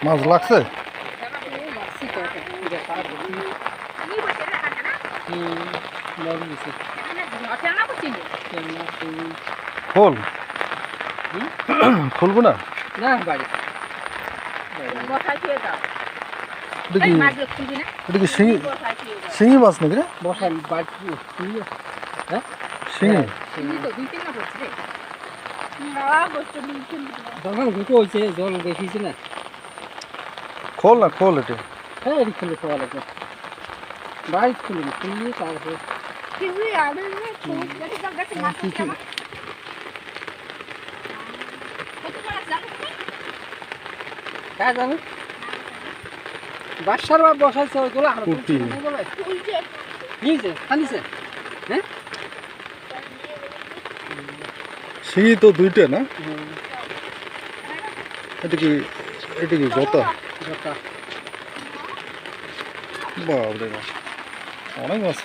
মাছ লাগছে? খোল খুলবো না না বাড়ি এটা কি শিঙি শিঙি মাছ নাকি রে? বসান বাড়ি হ্যাঁ শিঙি যখন দুটো হয়েছে জল বেশিছে না খোল না খোল এটা হ্যাঁ এটি খুলে খাওয়া লাগবে বাড়ি খুলুন খুললে তারপরে কাজ আমি বাসার বা বসাইছে ওইগুলো আর কুটি। নিয়েছে খালিছে হ্যাঁ শিঙি তো দুইটা না? এটা কি গতা? জটা বাবরে বাপ, অনেক মাছ